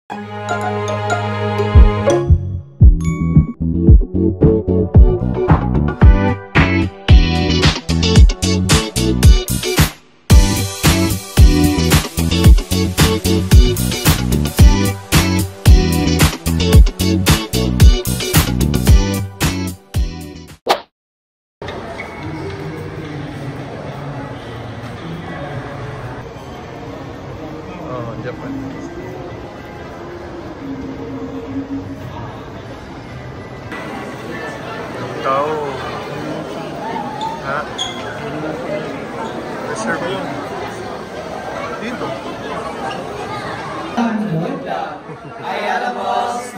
Japan. Tao. Ha? Reserve yun. Dito. Ayala Boss,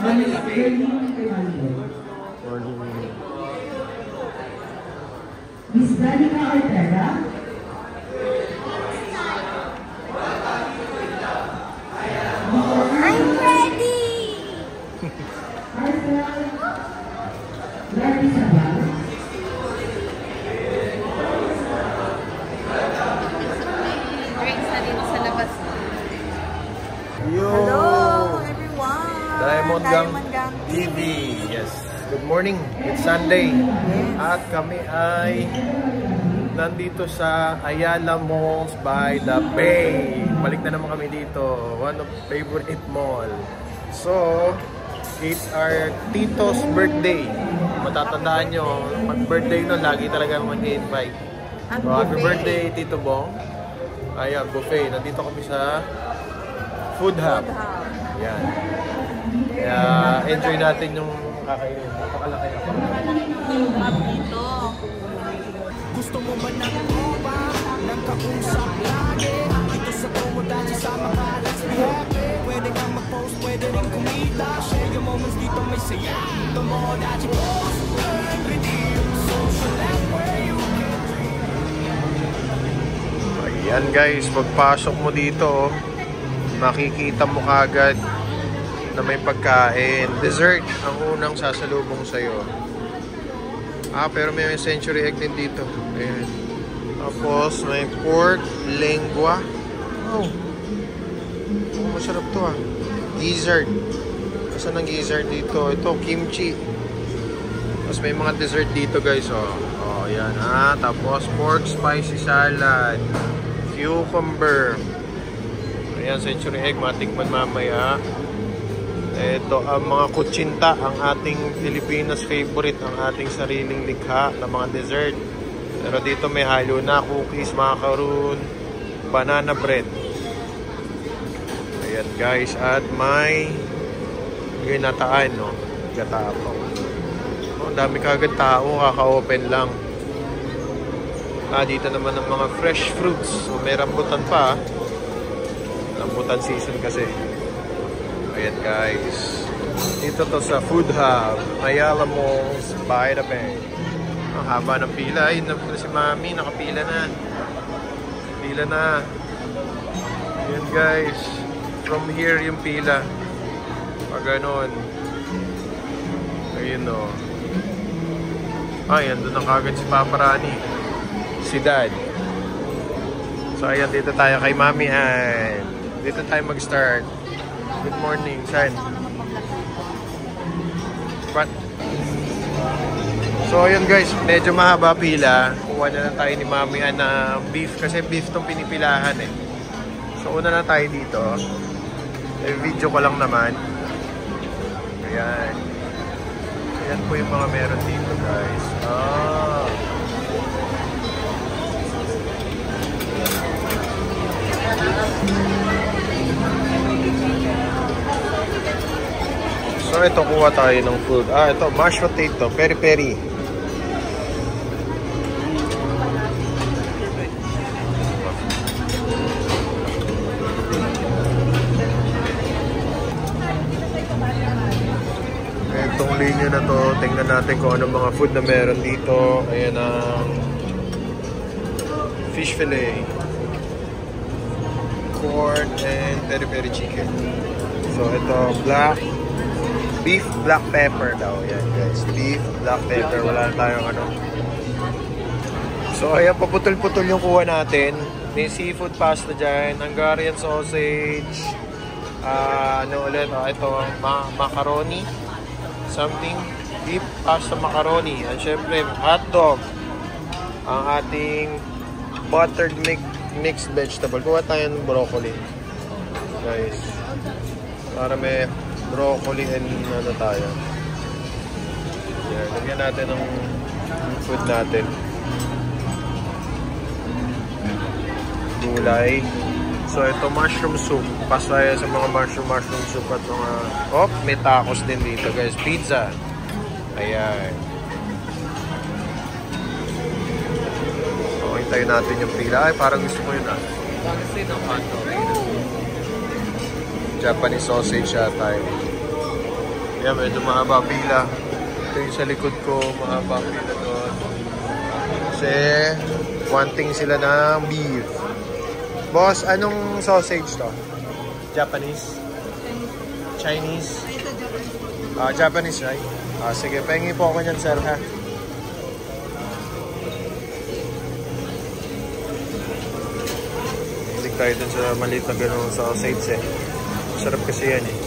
Miss Danica Ortega. I'm ready! Drinks na dito sa labas. Yo! Hello everyone! Diamond Gang TV. Yes. Good morning. It's Sunday. At kami ay nandito sa Ayala Malls by the Bay. Balik na naman kami dito. One of favorite mall. So, it's our Tito's birthday. Matatandaan nyo, pag birthday nun, lagi talaga mag-invite. So, happy birthday, Tito Bong. Ayan, buffet. Nandito kami sa Food Hub. Ayan. Kaya, enjoy natin yung kakainin. Napakalaki na pa. Dito. Gusto mo ba ng uba? Nagkausap lagi dito sa Comodachi sa mga let's be happy. Pwede kang mag-post, pwede rin kumita. Share your moments dito may saya. Tomodachi post, redeem, social app where you can dream. Ayan guys, pagpasok mo dito, makikita mo kagad na may pagkain. Dessert ang unang sasalubong sa'yo. Pero may century egg din dito. Ayan. Tapos may pork, lengua. Oh, masarap to ah. Gizzard. Saan ang gizzard dito? Ito, kimchi. Tapos may mga dessert dito guys. Oh, ayan ha. Tapos pork spicy salad. Cucumber. Ayan, century egg. Matikman mamaya. Ito ang mga kutsinta, ang ating Filipinos favorite, ang ating sariling likha ng mga dessert. Pero dito may halo na cookies, macaroon, banana bread. Ayan guys, at may ginataan, no? Gatapo. Ang dami kagad tao, kaka-open lang. Dito naman ang mga fresh fruits. So may rambutan pa. Rambutan season kasi. Ayan guys, dito to sa Food Hub, Ayala Malls by the Bay. Ang haba ng pila. Ayun na si Mami, nakapila na. Pila na. Ayan guys, from here yung pila. Pag ganon. Ayun o. Ayan, doon na kagad si Papa Rani. Si Dad. So ayan, dito tayo kay Mami. Ayan. Dito tayo mag-start. Good morning, San. So, ayun guys, medyo mahaba pila. Kuha na lang tayo ni Mami na beef. Kasi beef tong pinipilahan eh. So, una na tayo dito. Video ko lang naman. Ayan. Ayan po yung mga meron dito guys. So, ito kuha tayo ng food. Ito, mashed potato, peri-peri. Itong linya na to, tingnan natin kung ano mga food na meron dito. Ayan ang fish fillet, corn, and peri-peri chicken. So, ito, beef black pepper daw. Yan guys, beef black pepper. Wala na tayong ano. So ayan, paputol-putol yung kuha natin. May seafood pasta dyan, Hungarian sausage, Ano ulit? Ito, macaroni. Something. Beef pasta macaroni. At syempre, hotdog. Ang ating buttered mixed vegetable. Kuha tayo ng broccoli. Guys. Para may broccoli and ano tayo. Yan. Lagyan natin ng food natin. Gulay. So, ito mushroom soup. Pasaya sa mga mushroom soup at mga... Oh, may tacos din dito, guys. Pizza. Ayan. So, hintayin natin yung pila. Ay, parang gusto ko yun, ah. Japanese sausage yata yun. Ayan, medyo mahaba pila. Ito yung sa likod ko. Mahaba pila doon. Kasi, wanting sila ng beef. Boss, anong sausage to? Japanese? Chinese? Japanese, right? Sige, pahingi po ako niyan, sir, ha? Hindi tayo dun sa maliit na gano'ng sausage, eh. Sarap kasi yan, eh.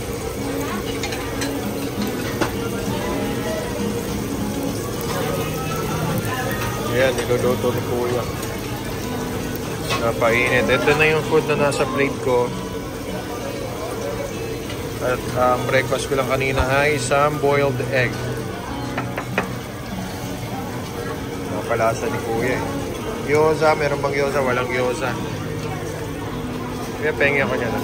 Ayan, niluluto ni Kuya. Napainit. Ito na yung food na nasa plate ko. At breakfast ko lang kanina ay isang boiled egg. Napalasa ni Kuya eh. Gyoza, meron bang gyoza? Walang gyoza. Kaya pengi ako niya na.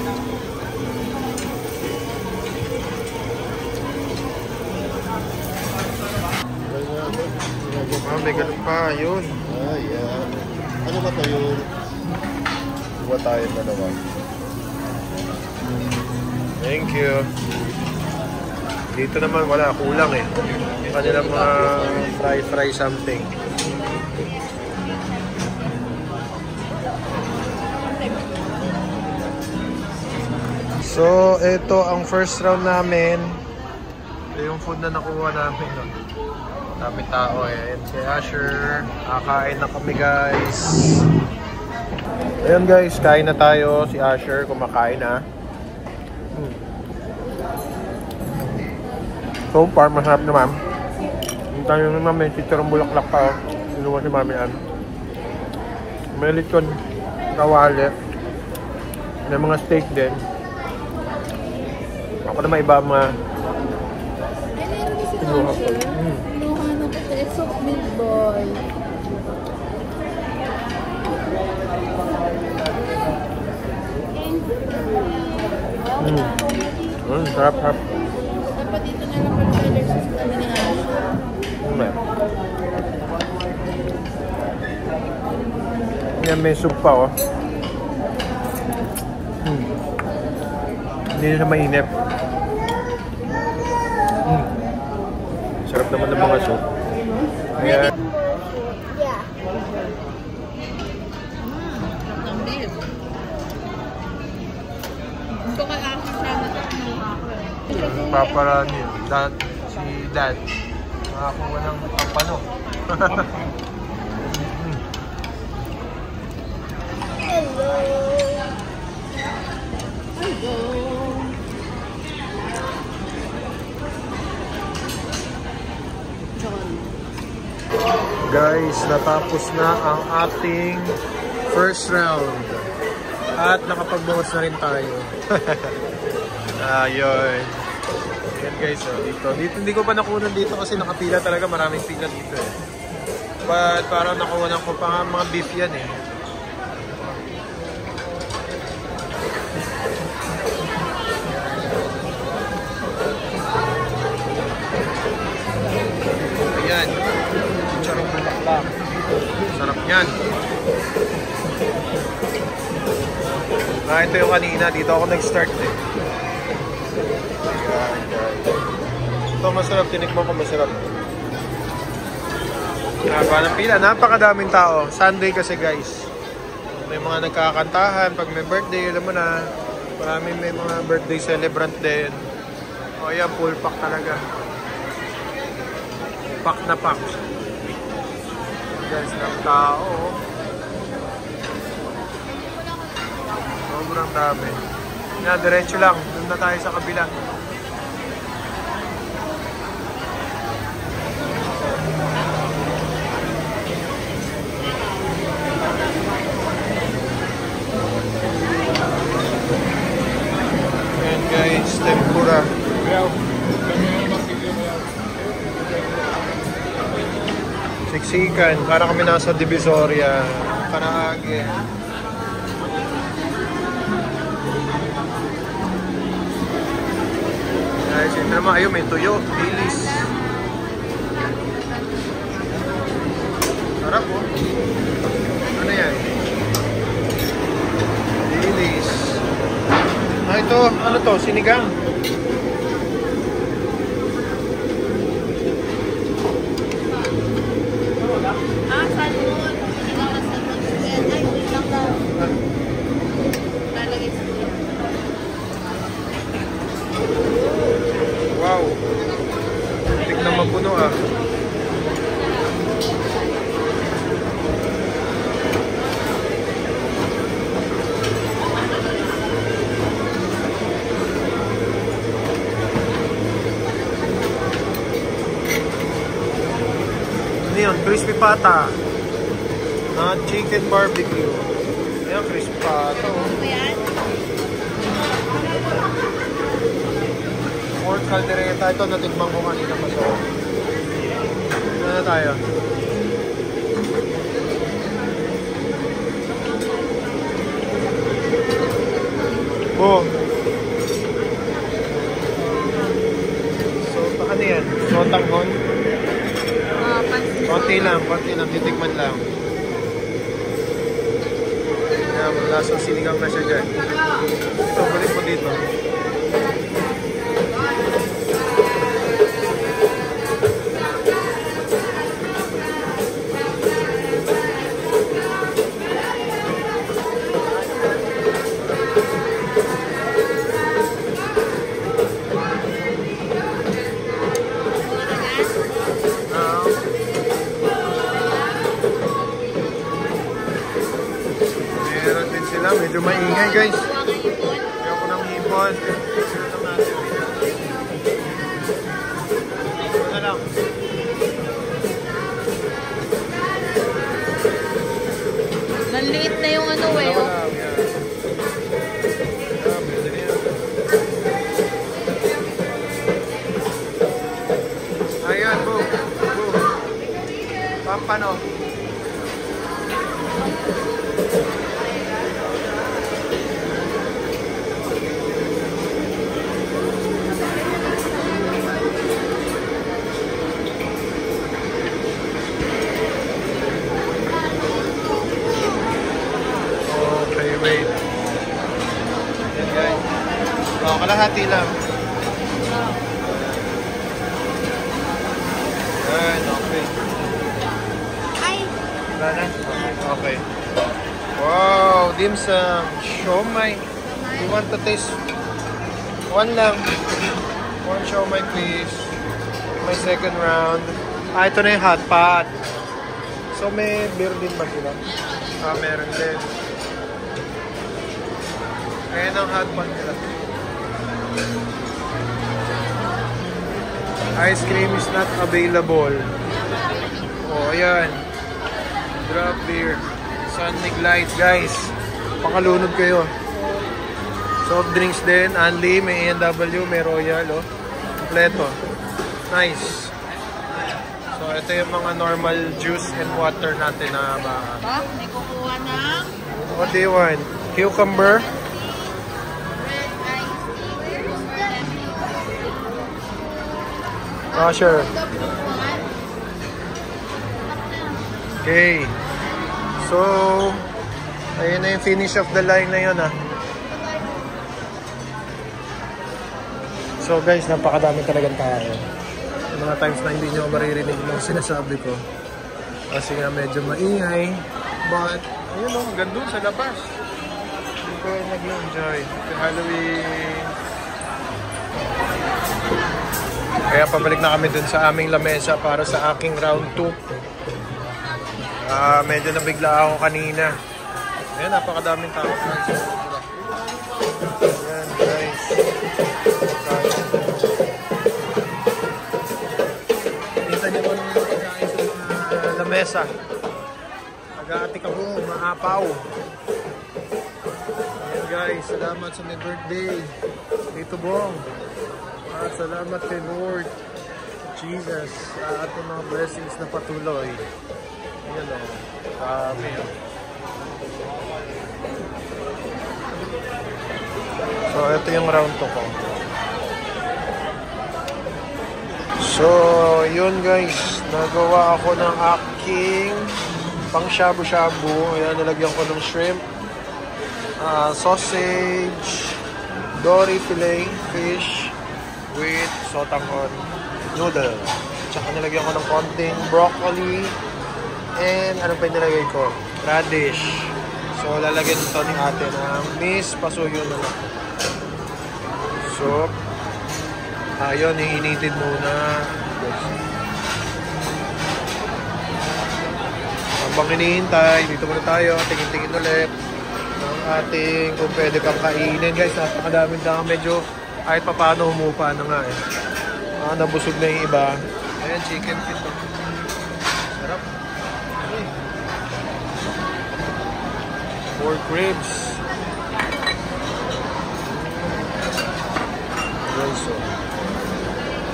May ganun pa. Yun. Ayan. Ano ba ito yun? Buwa tayo dalawa. Thank you. Dito naman wala, kulang eh. Kanilang mga fry something. So, ito ang first round namin. Ito yung food na nakuha namin. No? Dami tao eh. Si Asher. Kakain na kami guys. Ayun guys, kain na tayo. Si Asher kumakain na. So far, masarap naman. Yung tayo naman may chicharong bulaklak pa. Inuwa si mami yan. May lechon kawali. May mga steak din. Ako naman iba mga pinuha ko. It's so big boy. Sarap. Dapat dito na lang pala sa kami ni Asher. Yan, may soup pa oh. Hindi na mainip. Sarap naman ng mga soup. Ayan. Yeah. Ang beef. Ito kay Asher sana ito ng Paparaan yun. Si Dad. Nakakuha ng pampano. Hello. Guys, natapos na ang ating first round. At nakapagbawas na rin tayo. Ayun. Ayan guys, dito. Hindi ko pa nakunan dito kasi nakapila talaga. Maraming pila dito eh. But parang nakunan ko pa nga mga beef yan eh. Ayan. Charong bulaklak. Sarap yan. Ito yung kanina. Dito ako nag-start eh. Ayan. Ito masarap. Tinikman ko masarap. Haba ng pila. Napakadaming tao. Sunday kasi guys. May mga nagkakantahan. Pag may birthday, alam mo na. Maraming may mga birthday celebrant din. O ayan, full pack talaga. Pack na pack. Guys, ng tao. Sobrang dami. Na, diretso lang. Doon na tayo sa kabila. Ayan guys, tempura. Siksikan. Para kami nasa Divisoria. Kanaage. Guys, ito naman. Ayun, may tuyo. Bilis. Sarap po. Ano yan? Bilis. Ah, ito. Ano to? Sinigang. Salmon. Sinigaw na salmon. Ay, wait lang daw. Lalagay sa tiyan. Wow. Tignan mapuno ah. Ano yun? Crispy pata. Chicken barbecue. Ayan, crispy pata. Oh. Ano yan? Pork caldereta. Ito, natikman ko kanina pa so. Ano na tayo? Oh. So, ano yan? Sotanghon? Pansin. Konti lang, titikman lang. Ayan, lasang sinigang na siya dyan. Ito, balik mo dito. Meron din sila, medyo maingay guys. Ayoko ng hipon. Ito na lang. Nanliit na yung ano eh. Wala, yan. Ah, pwede na yan. Ayan, boom. Boom. Pampano. Okay, wait. Yan guys. Oh, kalahati lang. Yan, okay. Ay! Wala na? Okay. Wow, dim sum. Siomai. You want to taste? One lang. One siomai please. My second round. Ah, ito na yung hot pot. So may beer din ba sila? Ah, meron din. Ayan ang hot pot nila. Ice cream is not available. Oh, ayan. Drop beer. Sonic Light, guys. Pakalunod kayo. Soft drinks din. Anli, may A&W, may Royal, oh. Kompleto. Nice. So, ito yung mga normal juice and water natin na ba. Oh, may kukuha ng What do you want? Cucumber? red iced tea. Oh, sure. Okay. So, ayun na yung finish of the line na yun, ah. So guys, napakadami talagang tao. Mga times na hindi nyo maririnig yung sinasabi ko. Kasi nga medyo maingay. But, ayun o, hanggang doon sa labas. Hindi ko nag-enjoy. Halloween. Kaya pabalik na kami dun sa aming lamesa para sa aking round 2. Medyo nabigla ako kanina. Ayan, napakadaming tao. Ayan guys. Kita niyo po naman pagkain sa mga lamesa. Mag-aati ka po, maapaw. Ayan guys, salamat sa may birthday. Dito Bong. At salamat kay Lord Jesus sa ating mga blessings na patuloy. Ayan o. Kami o. So, ito yung round 2 ko. So, yun guys. Nagawa ako ng aking pang shabu-shabu. Ayan, nilagyan ko ng shrimp, sausage, dory fillet, fish with sotanghon noodle. Tsaka nilagyan ko ng konting broccoli and ano pa yung nilagay ko? Radish. So, lalagyan ito ni ate ng Miss Pasuyo na lang. So, ayun, iinitin muna. Habang hinihintay, dito muna tayo. Tingin-tingin ulit ng ating kung pwede pang kainin. Guys, napakadaming dami. Medyo kahit pa paano humupa na nga eh. Nabusog na yung iba. Ayan, chicken feet. Sarap. Pork ribs.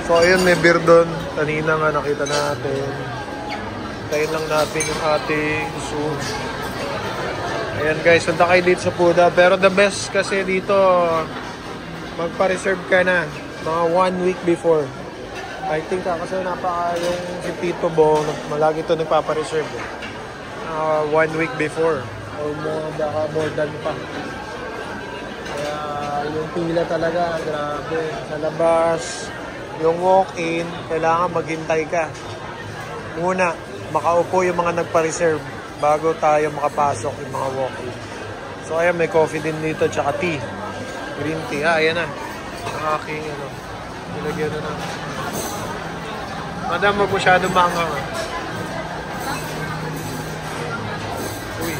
So ayun, may beer doon. Kanina nga nakita natin. Tayin lang natin yung ating soup. Ayan guys, punta kayo dito sa Puda. Pero the best kasi dito, magpa-reserve ka na. Mga 1 week before. I think kasi yung si Tito Bo, malagi ito nagpapa-reserve. 1 week before. Or more than pa. Kaya yung pila talaga, grabe. Sa labas, yung walk-in, kailangan maghintay ka. Muna, makaupo yung mga nagpa-reserve bago tayo makapasok yung mga walk-in. So ayan, may coffee din dito, tsaka tea. Green tea. Ayan na. Ang aking, nilagyan na. Madam, wag masyadong maanghang. Uy.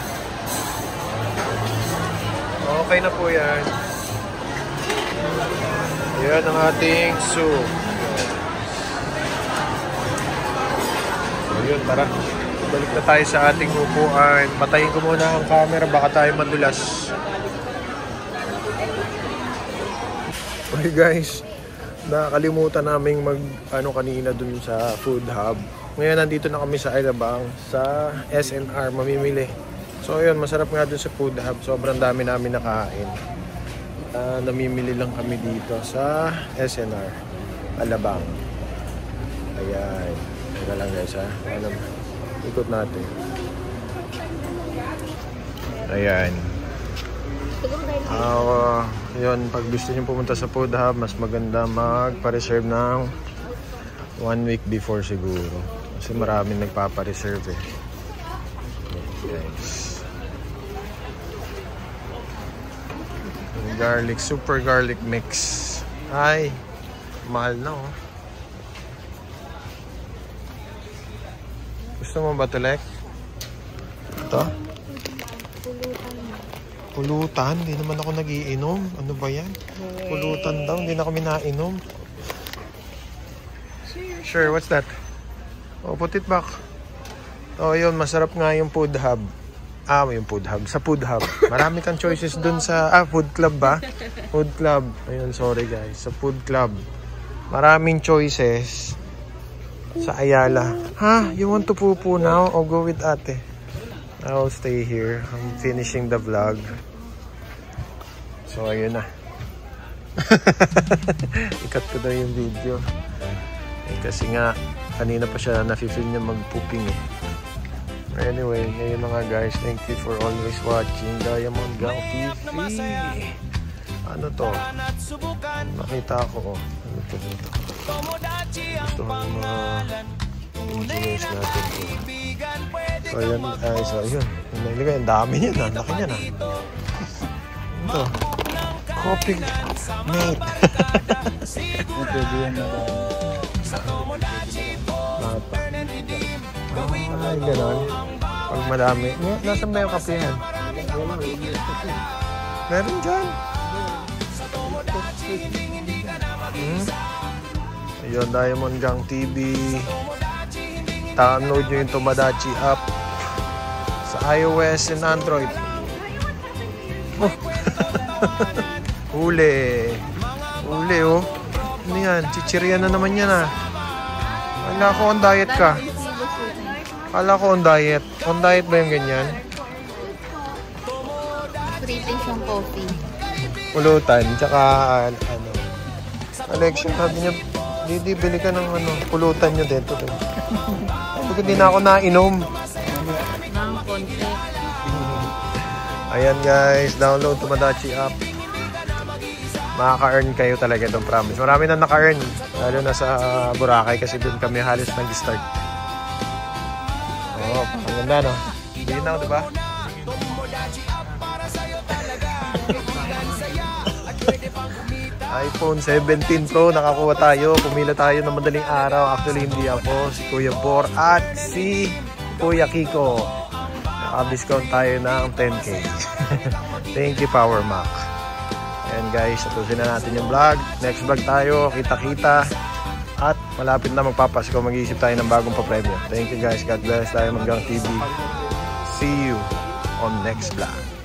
Okay na po yan. Yan ang ating soup. So yun, tara. Balik na tayo sa ating upuan. Patayin ko muna ang camera, baka tayo madulas. Okay guys, nakakalimutan naming kanina dun sa food hub. Ngayon nandito na kami sa Alabang, sa SNR, mamimili. So yun, masarap nga dun sa food hub. Sobrang dami namin nakain. Namimili lang kami dito sa SNR, Alabang. Ayan. Teka lang guys ha. Ikot natin. Ayan. Yun, pag gusto nyo pumunta sa food hub, mas maganda magpa-reserve ng 1 week before siguro. Kasi maraming nagpapa-reserve eh. Guys. Garlic, super garlic mix. Ay, mahal na oh. Gusto mo ba ito, Lek? Ito? Pulutan? Hindi naman ako nagiinom. Ano ba yan? Pulutan daw. Hindi na kami nainom. Sure, what's that? Oh, put it back. Oh, yun. Masarap nga yung food hub. Yung food hub. Sa food hub. Marami kang choices dun sa... food club ba? Food club. Ayun, sorry guys. Sa food club. Maraming choices. Sa Ayala. You want to pupu now? I'll go with ate. I'll stay here. I'm finishing the vlog. So, ayun na. Ikat ko daw yung video. Kasi nga, kanina pa siya nafe-feel niya mag-pooping eh. Anyway, ngayon na nga guys. Thank you for always watching Diamond Gang TV. Ano to? Nakita ko. Ano to? Gusto ko ng mga engineers natin po. So yun, ang dami niya na, laki niya na. Ito, coping mate. Ito din na. Ay, gano'n. Pag madami. Nasaan ba yung kapihan? Meron dyan. Ayun, Diamond Gang TV. Download nyo yung Tomodachi app sa iOS and Android. Oh. Huli. Huli, oh. Ano yan? Chichirya na naman yan, ah. Kala ko on diet ka. Kala ko on diet. On diet ba yung ganyan? Creating siyang coffee. Pulutan, tsaka ano. Alexa, sabi niya, Didi, bili ka ng ano, pulutan nyo dito. Sabi ko, di na ako nainom. Nang konti. Ayan guys, download Tomodachi app. Makaka-earn kayo talaga itong promise. Marami na naka-earn. Lalo na sa Boracay kasi doon kami halos nag-start. Oo, ang ganda no? Linaw, diba? iPhone 17 Pro, nakakuha tayo. Pumila tayo ng madaling araw. Actually, hindi ako. Si Kuya Bor at si Kuya Kiko. Naka-discount tayo ng 10K. Thank you, Power Mac. Ayan guys, natusin na natin yung vlog. Next vlog tayo, kita-kita. At malapit na magpapasko, mag-iisip tayo ng bagong papremyo. Thank you guys, God bless. Diamond Gang TV. See you on next vlog.